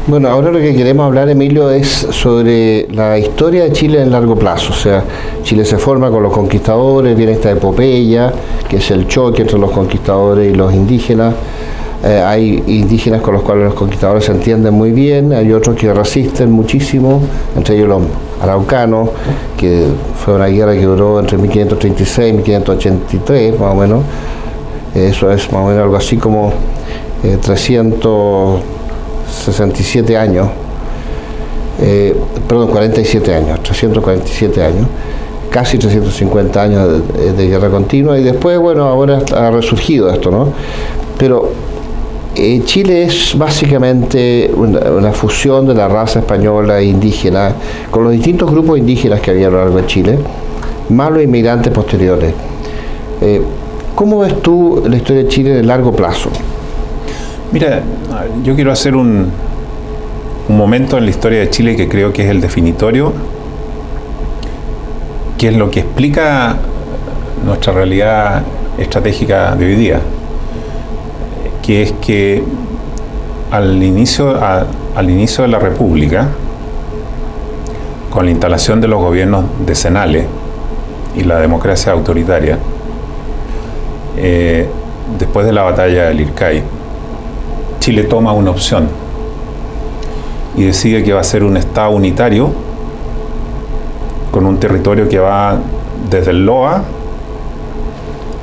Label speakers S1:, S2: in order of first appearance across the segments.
S1: Bueno, ahora lo que queremos hablar, Emilio, es sobre la historia de Chile en largo plazo. O sea, Chile se forma con los conquistadores, viene esta epopeya, que es el choque entre los conquistadores y los indígenas. Hay indígenas con los cuales los conquistadores se entienden muy bien, hay otros que resisten muchísimo, entre ellos los araucanos, que fue una guerra que duró entre 1536 y 1583, más o menos. Eso es más o menos algo así como 367 años, 47 años, 347 años, casi 350 años de guerra continua, y después, bueno, ahora ha resurgido esto, ¿no? Pero Chile es básicamente una fusión de la raza española e indígena, con los distintos grupos indígenas que había a lo largo de Chile, más los inmigrantes posteriores. ¿Cómo ves tú la historia de Chile en el largo plazo?
S2: Mira, yo quiero hacer un momento en la historia de Chile que creo que es el definitorio, que es lo que explica nuestra realidad estratégica de hoy día, que es que al inicio de la República, con la instalación de los gobiernos decenales y la democracia autoritaria, después de la batalla del Ircay, Chile toma una opción y decide que va a ser un Estado unitario con un territorio que va desde el Loa,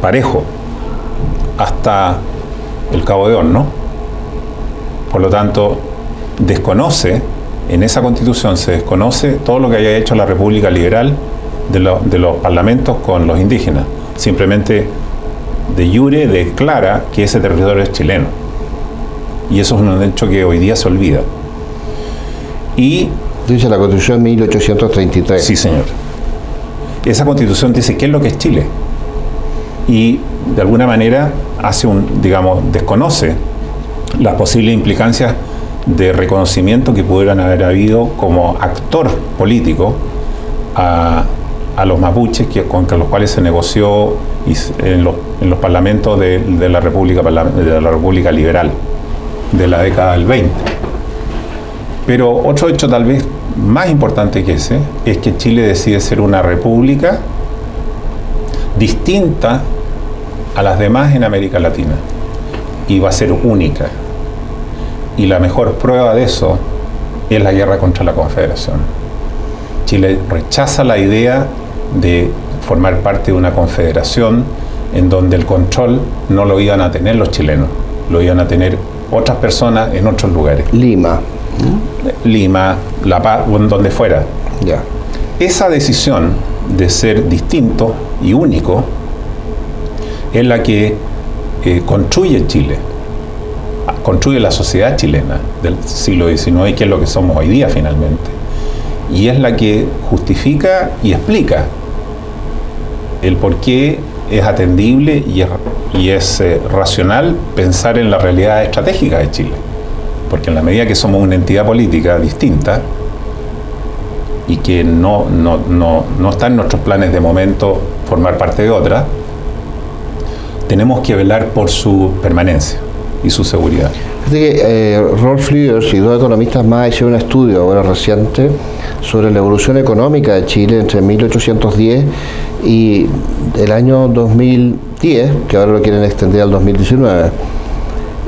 S2: parejo, hasta el Cabo de Horno. Por lo tanto, en esa Constitución se desconoce todo lo que haya hecho la República Liberal de los parlamentos con los indígenas. Simplemente de iure declara que ese territorio es chileno. Y eso es un hecho que hoy día se olvida. Y
S1: dice la Constitución 1833.
S2: Sí, señor. Esa Constitución dice qué es lo que es Chile. Y de alguna manera desconoce las posibles implicancias de reconocimiento que pudieran haber habido como actor político a los mapuches con los cuales se negoció en los parlamentos de la República Liberal de la década del 20. Pero otro hecho tal vez más importante que ese es que Chile decide ser una república distinta a las demás en América Latina y va a ser única. Y la mejor prueba de eso es la guerra contra la Confederación. Chile rechaza la idea de formar parte de una confederación en donde el control no lo iban a tener los chilenos, lo iban a tener otras personas en otros lugares.
S1: Lima,
S2: La Paz, donde fuera.
S1: Ya.
S2: Esa decisión de ser distinto y único es la que construye Chile, construye la sociedad chilena del siglo XIX, que es lo que somos hoy día finalmente. Y es la que justifica y explica el por qué es atendible y es racional pensar en la realidad estratégica de Chile. Porque en la medida que somos una entidad política distinta y que no está en nuestros planes de momento formar parte de otra, tenemos que velar por su permanencia y su seguridad.
S1: Rolf Lüders y dos economistas más hicieron un estudio ahora reciente sobre la evolución económica de Chile entre 1810 y el año 2010, que ahora lo quieren extender al 2019.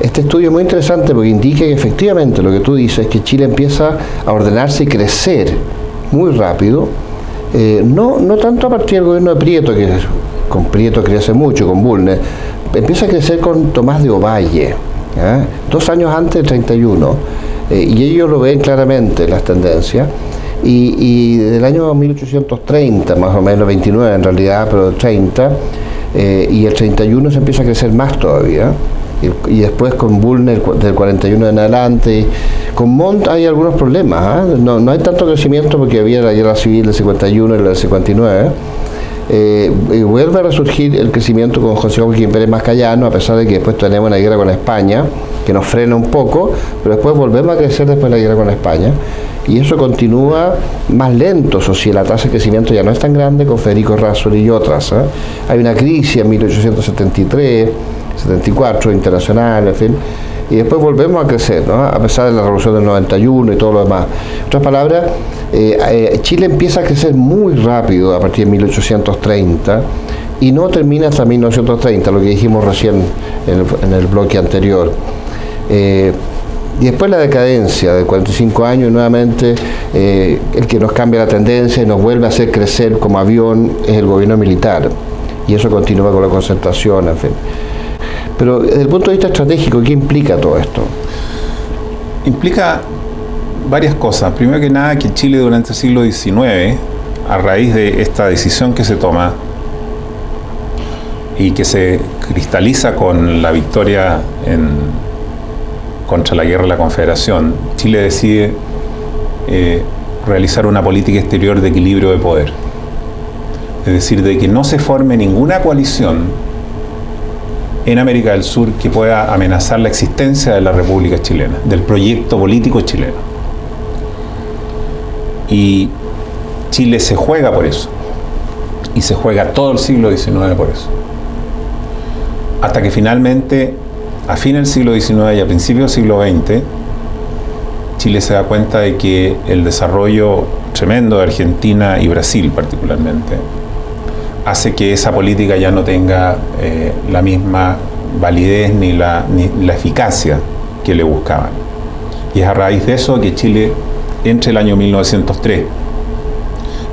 S1: Este estudio es muy interesante porque indica que efectivamente lo que tú dices es que Chile empieza a ordenarse y crecer muy rápido, no tanto a partir del gobierno de Prieto, que con Prieto crece mucho, con Bulnes, empieza a crecer con Tomás de Ovalle, 2 años antes del 31, y ellos lo ven claramente, las tendencias, y del año 1830, más o menos, 29 en realidad, pero 30, y el 31 se empieza a crecer más todavía, y después con Bulnes del 41 en adelante. Con Montt hay algunos problemas, no hay tanto crecimiento porque había la guerra civil del 51 y la del 59, y vuelve a resurgir el crecimiento con José Joaquín Pérez Mascayano, a pesar de que después tenemos una guerra con España que nos frena un poco, pero después volvemos a crecer después de la guerra con España, y eso continúa más lento, o si la tasa de crecimiento ya no es tan grande, con Federico Errázuriz y otras. Hay una crisis en 1873, 74, internacional, en fin, y después volvemos a crecer, ¿no? A pesar de la revolución del 91 y todo lo demás. En otras palabras, Chile empieza a crecer muy rápido a partir de 1830 y no termina hasta 1930, lo que dijimos recién en el bloque anterior. Y después la decadencia de 45 años, y nuevamente el que nos cambia la tendencia y nos vuelve a hacer crecer como avión es el gobierno militar. Y eso continúa con la concentración, en fin. Pero desde el punto de vista estratégico, ¿qué implica todo esto?
S2: Implica varias cosas. Primero que nada, que Chile durante el siglo XIX, a raíz de esta decisión que se toma y que se cristaliza con la victoria contra la guerra de la Confederación, Chile decide realizar una política exterior de equilibrio de poder. Es decir, de que no se forme ninguna coalición en América del Sur que pueda amenazar la existencia de la República Chilena, del proyecto político chileno. Y Chile se juega por eso. Y se juega todo el siglo XIX por eso. Hasta que finalmente, a fin del siglo XIX y a principios del siglo XX, Chile se da cuenta de que el desarrollo tremendo de Argentina y Brasil particularmente hace que esa política ya no tenga la misma validez ni la eficacia que le buscaban. Y es a raíz de eso que Chile, entre el año 1903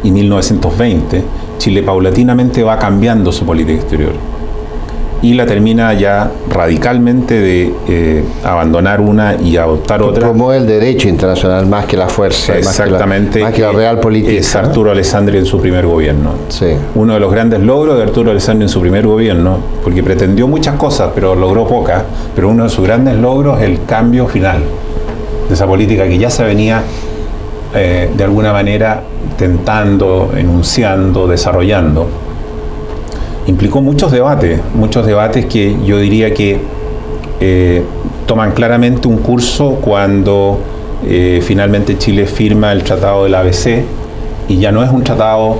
S2: y 1920, Chile paulatinamente va cambiando su política exterior y la termina ya radicalmente de abandonar una y adoptar otra.
S1: Promueve el derecho internacional más que la fuerza,
S2: exactamente,
S1: más que la real política.
S2: Es Arturo Alessandri en su primer gobierno.
S1: Sí.
S2: Uno de los grandes logros de Arturo Alessandri en su primer gobierno, porque pretendió muchas cosas, pero logró pocas, pero uno de sus grandes logros es el cambio final de esa política que ya se venía de alguna manera tentando, enunciando, desarrollando. Implicó muchos debates que yo diría que toman claramente un curso cuando finalmente Chile firma el Tratado del ABC, y ya no es un tratado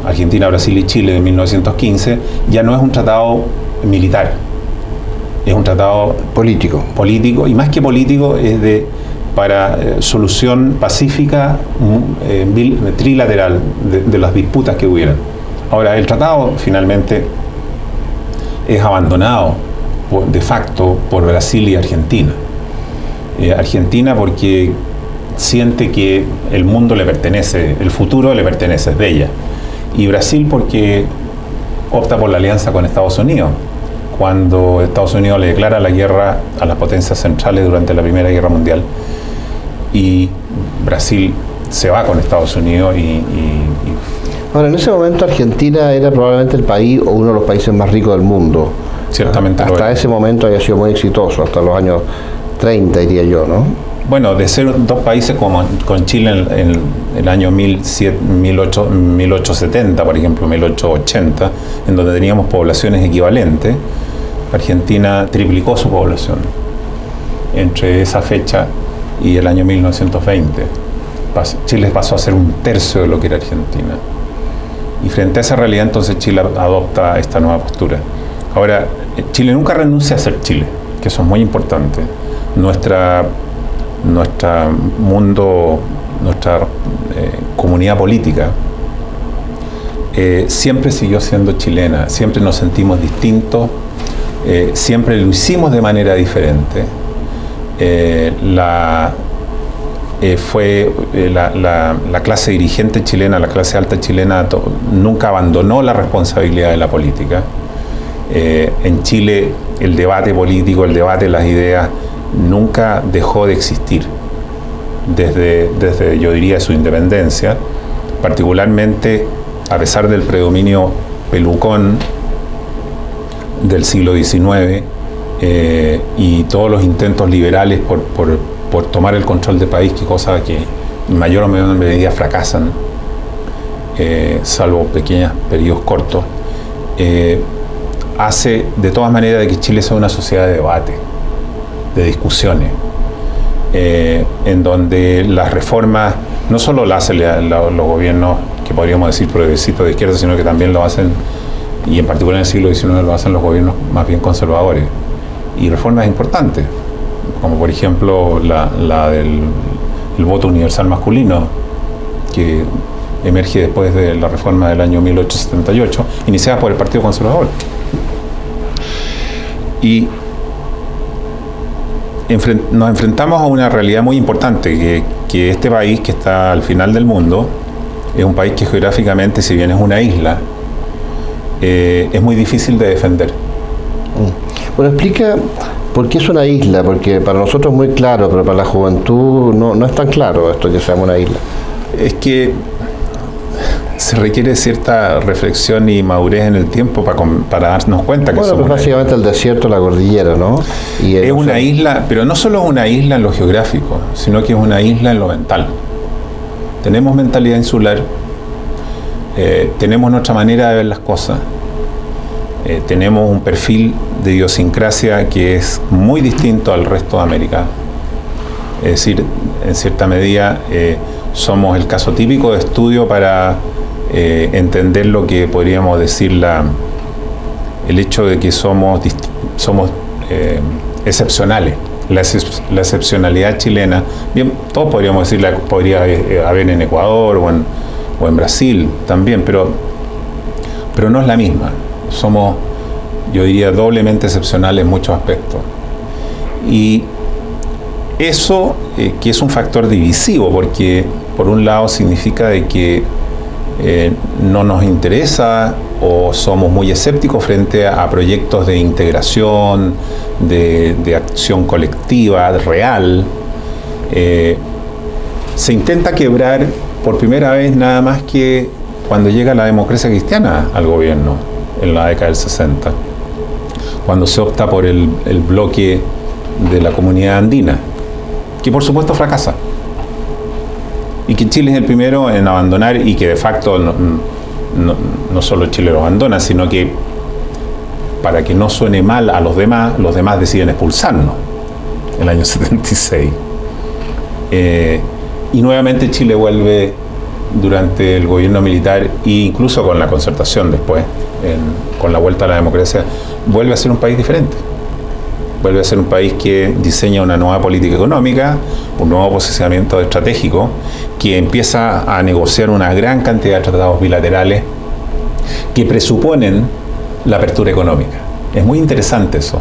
S2: Argentina, Brasil y Chile de 1915, ya no es un tratado militar, es un tratado político, y más que político es para solución pacífica trilateral de las disputas que hubieran. Ahora, el tratado finalmente es abandonado de facto por Brasil y Argentina. Argentina porque siente que el mundo le pertenece, el futuro le pertenece, es de ella. Y Brasil porque opta por la alianza con Estados Unidos. Cuando Estados Unidos le declara la guerra a las potencias centrales durante la Primera Guerra Mundial, y Brasil se va con Estados Unidos
S1: Ahora, en ese momento Argentina era probablemente el país o uno de los países más ricos del mundo.
S2: Ciertamente.
S1: Hasta ese momento había sido muy exitoso, hasta los años 30, diría yo, ¿no?
S2: Bueno, de ser dos países como con Chile en el año 1870, por ejemplo, 1880, en donde teníamos poblaciones equivalentes, Argentina triplicó su población entre esa fecha y el año 1920. Chile pasó a ser un tercio de lo que era Argentina. Y frente a esa realidad, entonces Chile adopta esta nueva postura. Ahora, Chile nunca renuncia a ser Chile, que eso es muy importante. Nuestra comunidad política siempre siguió siendo chilena, siempre nos sentimos distintos, siempre lo hicimos de manera diferente. La clase dirigente chilena, la clase alta chilena, nunca abandonó la responsabilidad de la política. En Chile el debate político, el debate de las ideas nunca dejó de existir desde yo diría su independencia, particularmente a pesar del predominio pelucón del siglo XIX y todos los intentos liberales por tomar el control del país, que cosa que en mayor o menor medida fracasan, salvo pequeños periodos cortos, hace de todas maneras de que Chile sea una sociedad de debate, de discusiones, en donde las reformas no solo las hacen los gobiernos que podríamos decir progresistas de izquierda, sino que también lo hacen, y en particular en el siglo XIX lo hacen los gobiernos más bien conservadores, y reformas importantes. como por ejemplo la del el voto universal masculino, que emerge después de la reforma del año 1878, iniciada por el Partido Conservador. Y nos enfrentamos a una realidad muy importante, que este país, que está al final del mundo, es un país que geográficamente, si bien es una isla, es muy difícil de defender.
S1: Bueno, explica por qué es una isla, porque para nosotros es muy claro, pero para la juventud no es tan claro esto que se llama una isla.
S2: Es que se requiere cierta reflexión y madurez en el tiempo para darnos cuenta que
S1: somos básicamente el desierto, la cordillera, ¿no?
S2: Y es una isla, pero no solo es una isla en lo geográfico, sino que es una isla en lo mental. Tenemos mentalidad insular, tenemos nuestra manera de ver las cosas, tenemos un perfil de idiosincrasia que es muy distinto al resto de América. Es decir, en cierta medida somos el caso típico de estudio para entender lo que podríamos decir el hecho de que somos excepcionales. La excepcionalidad chilena, bien, todos podríamos decir, podría haber en Ecuador o en Brasil también, pero no es la misma. Somos, yo diría, doblemente excepcionales en muchos aspectos. Y eso, que es un factor divisivo, porque por un lado significa de que no nos interesa o somos muy escépticos frente a proyectos de integración, de acción colectiva, real. Se intenta quebrar por primera vez nada más que cuando llega la democracia cristiana al gobierno, en la década del 60, cuando se opta por el bloque de la comunidad andina, que por supuesto fracasa. Y que Chile es el primero en abandonar, y que de facto no solo Chile lo abandona, sino que para que no suene mal a los demás deciden expulsarnos en el año 76. Y nuevamente Chile vuelve durante el gobierno militar e incluso con la concertación después, con la vuelta a la democracia, vuelve a ser un país diferente. Vuelve a ser un país que diseña una nueva política económica, un nuevo posicionamiento estratégico, que empieza a negociar una gran cantidad de tratados bilaterales que presuponen la apertura económica. Es muy interesante eso,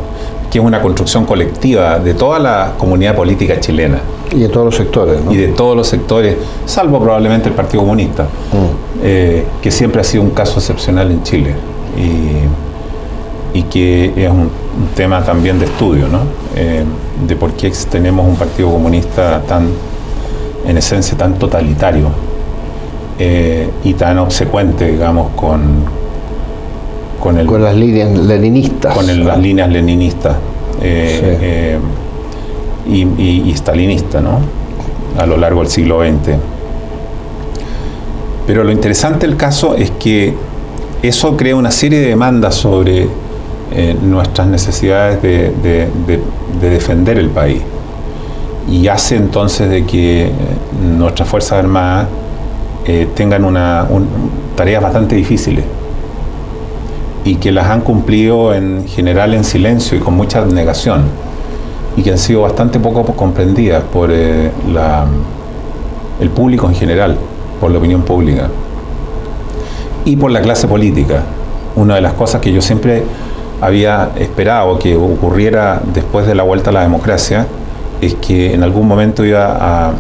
S2: que es una construcción colectiva de toda la comunidad política chilena.
S1: Y de todos los sectores, ¿no?
S2: Y de todos los sectores, salvo probablemente el Partido Comunista, que siempre ha sido un caso excepcional en Chile. Y que es un tema también de estudio, ¿no? De por qué tenemos un Partido Comunista en esencia tan totalitario y tan obsecuente, digamos, con
S1: las líneas leninistas.
S2: Las líneas leninistas y stalinistas, ¿no? A lo largo del siglo XX. Pero lo interesante del caso es que eso crea una serie de demandas sobre nuestras necesidades de defender el país, y hace entonces de que nuestras Fuerzas Armadas tengan tareas bastante difíciles, y que las han cumplido en general en silencio y con mucha abnegación, y que han sido bastante poco comprendidas por el público en general, por la opinión pública y por la clase política. Una de las cosas que yo siempre había esperado que ocurriera después de la vuelta a la democracia es que en algún momento iba a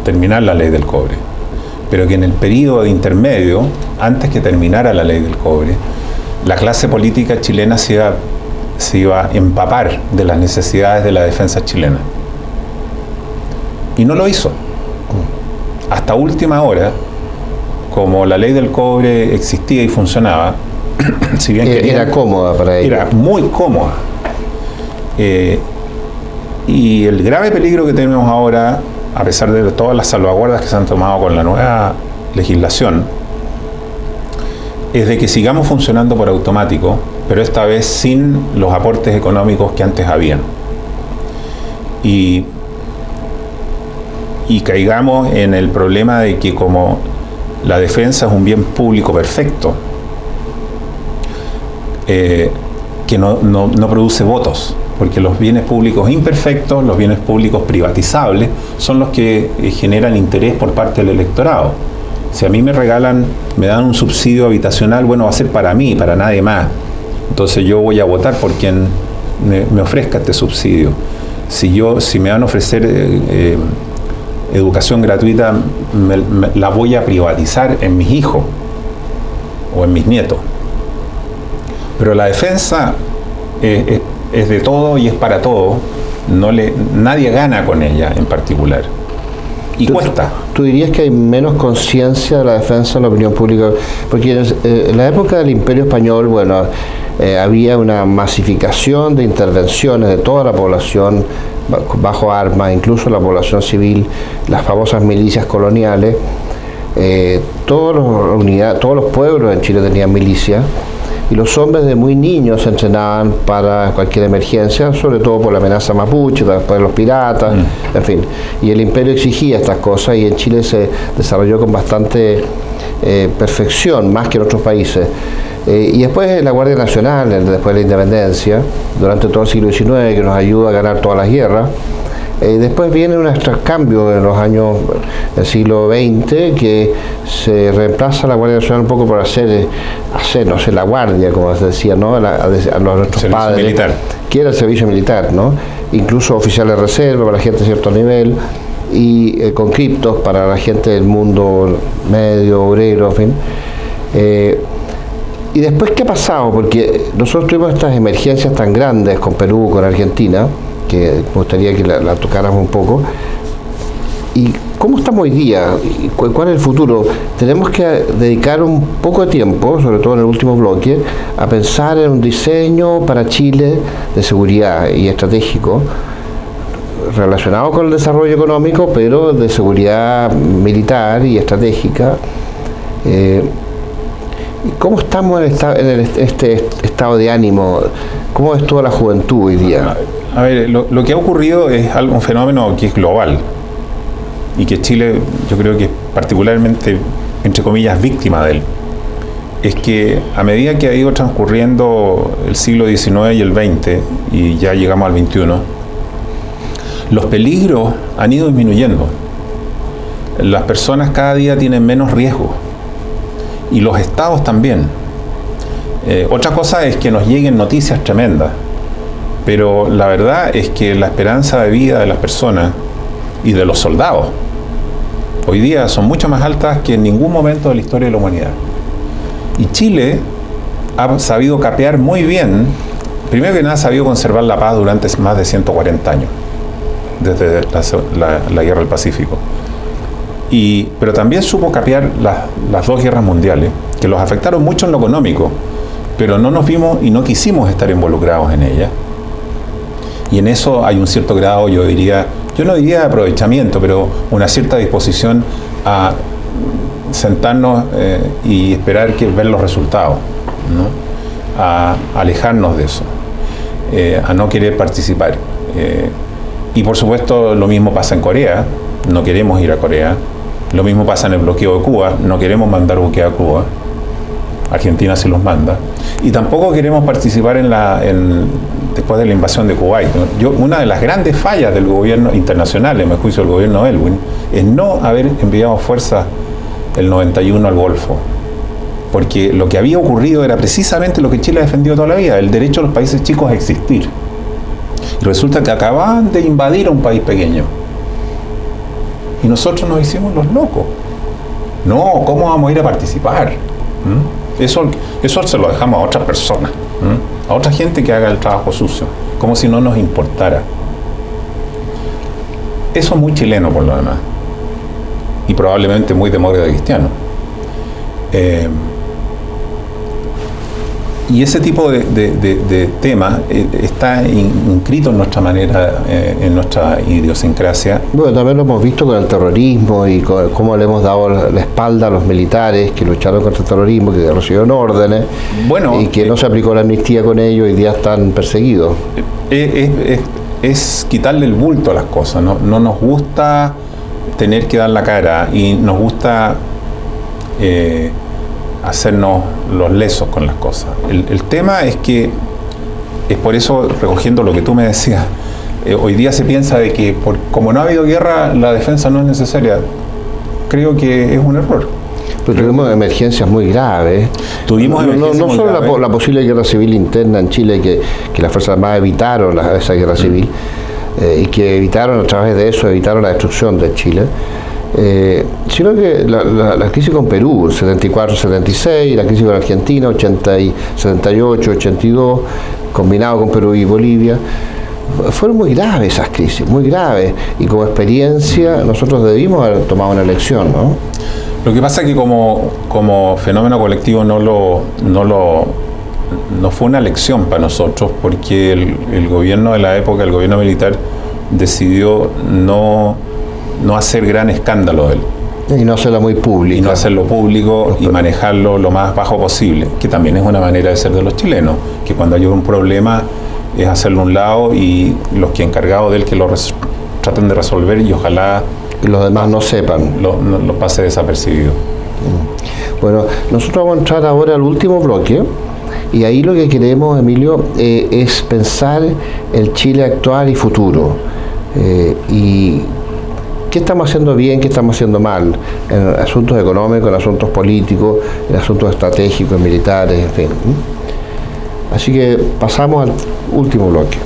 S2: terminar la ley del cobre, pero que en el periodo de intermedio, antes que terminara la ley del cobre, la clase política chilena se iba a empapar de las necesidades de la defensa chilena. Y no lo hizo. Hasta última hora, como la ley del cobre existía y funcionaba, si bien
S1: era cómoda para ellos.
S2: Era muy cómoda. Y el grave peligro que tenemos ahora, a pesar de todas las salvaguardas que se han tomado con la nueva legislación, es de que sigamos funcionando por automático, pero esta vez sin los aportes económicos que antes habían. Y caigamos en el problema de que como la defensa es un bien público perfecto, que no produce votos, porque los bienes públicos imperfectos, los bienes públicos privatizables, son los que generan interés por parte del electorado. Si a mí me dan un subsidio habitacional, bueno, va a ser para mí, para nadie más. Entonces yo voy a votar por quien me ofrezca este subsidio. Si me van a ofrecer educación gratuita, la voy a privatizar en mis hijos o en mis nietos. Pero la defensa es de todo y es para todo. Nadie gana con ella en particular. Y cuesta.
S1: ¿Tú dirías que hay menos conciencia de la defensa de la opinión pública? Porque en la época del Imperio Español, bueno, había una masificación de intervenciones de toda la población bajo armas, incluso la población civil, las famosas milicias coloniales. Todos los pueblos en Chile tenían milicias, y los hombres de muy niños se entrenaban para cualquier emergencia, sobre todo por la amenaza mapuche, después los piratas, en fin. Y el imperio exigía estas cosas, y en Chile se desarrolló con bastante perfección, más que en otros países. Y después la Guardia Nacional, después de la independencia, durante todo el siglo XIX, que nos ayuda a ganar todas las guerras. Después viene un cambio en los años del siglo XX, que se reemplaza la Guardia Nacional un poco por hacer no sé, la guardia, como se decía, ¿no? a nuestros padres, militar, que era el servicio militar, ¿no? Incluso oficiales de reserva para la gente de cierto nivel, y con criptos para la gente del mundo medio, obrero, en fin. Y después, ¿qué ha pasado? Porque nosotros tuvimos estas emergencias tan grandes con Perú, con Argentina, que me gustaría que la tocáramos un poco. ¿Y cómo estamos hoy día? ¿Cuál es el futuro? Tenemos que dedicar un poco de tiempo, sobre todo en el último bloque, a pensar en un diseño para Chile de seguridad y estratégico, relacionado con el desarrollo económico, pero de seguridad militar y estratégica. ¿Cómo estamos en este estado de ánimo? ¿Cómo es toda la juventud hoy día?
S2: A ver, lo que ha ocurrido es un fenómeno que es global, y que Chile, yo creo que es particularmente, entre comillas, víctima de él. Es que a medida que ha ido transcurriendo el siglo XIX y el XX, y ya llegamos al XXI, los peligros han ido disminuyendo. Las personas cada día tienen menos riesgo, y los estados también. Otra cosa es que nos lleguen noticias tremendas, pero la verdad es que la esperanza de vida de las personas y de los soldados hoy día son mucho más altas que en ningún momento de la historia de la humanidad. Y Chile ha sabido capear muy bien, primero que nada ha sabido conservar la paz durante más de 140 años, desde la Guerra del Pacífico. Pero también supo capear las dos guerras mundiales, que los afectaron mucho en lo económico, pero no nos vimos y no quisimos estar involucrados en ellas. Y en eso hay un cierto grado, yo no diría de aprovechamiento, pero una cierta disposición a sentarnos y esperar ver los resultados, ¿no? A alejarnos de eso, a no querer participar. Y por supuesto lo mismo pasa en Corea, no queremos ir a Corea. Lo mismo pasa en el bloqueo de Cuba, no queremos mandar buques a Cuba. Argentina se los manda. Y tampoco queremos participar después de la invasión de Kuwait. Una de las grandes fallas del gobierno internacional, en mi juicio, del gobierno de Elwin, es no haber enviado fuerzas el 91 al Golfo. Porque lo que había ocurrido era precisamente lo que Chile ha defendido toda la vida, el derecho de los países chicos a existir. Y resulta que acababan de invadir a un país pequeño. Y nosotros nos hicimos los locos. No, ¿cómo vamos a ir a participar? Eso se lo dejamos a otras personas, a otra gente que haga el trabajo sucio, como si no nos importara. Eso es muy chileno por lo demás, y probablemente muy demócrata cristiano. Y ese tipo de temas está inscrito en nuestra manera, en nuestra idiosincrasia.
S1: Bueno, también lo hemos visto con el terrorismo y con cómo le hemos dado la espalda a los militares que lucharon contra el terrorismo, que recibieron órdenes, y que no se aplicó la amnistía con ellos, y hoy día están perseguidos.
S2: Es quitarle el bulto a las cosas, ¿no? No nos gusta tener que dar la cara, y nos gusta hacernos los lesos con las cosas. El tema es que es por eso, recogiendo lo que tú me decías, hoy día se piensa de que como no ha habido guerra, la defensa no es necesaria. Creo que es un error.
S1: Pero tuvimos emergencias muy graves.
S2: Tuvimos emergencias muy
S1: solo
S2: graves.
S1: La posible guerra civil interna en Chile, que las Fuerzas Armadas evitaron esa guerra civil, y que evitaron, a través de eso, evitaron la destrucción de Chile. Sino que la crisis con Perú, 74-76, la crisis con Argentina, 78-82, combinado con Perú y Bolivia, fueron muy graves esas crisis, muy graves, y como experiencia nosotros debimos haber tomado una lección, ¿no?
S2: Lo que pasa es que como fenómeno colectivo no fue una lección para nosotros, porque el gobierno de la época, el gobierno militar, decidió no hacer gran escándalo de él.
S1: Y no hacerlo muy público.
S2: Y no hacerlo público y manejarlo lo más bajo posible, que también es una manera de ser de los chilenos, que cuando hay un problema es hacerlo a un lado y los que encargados de él que lo traten de resolver y ojalá
S1: y los demás no sepan.
S2: Lo pase desapercibido.
S1: Bueno, nosotros vamos a entrar ahora al último bloque. Y ahí lo que queremos, Emilio, es pensar el Chile actual y futuro. Y qué estamos haciendo bien, qué estamos haciendo mal, en asuntos económicos, en asuntos políticos, en asuntos estratégicos, militares, en fin. Así que pasamos al último bloque.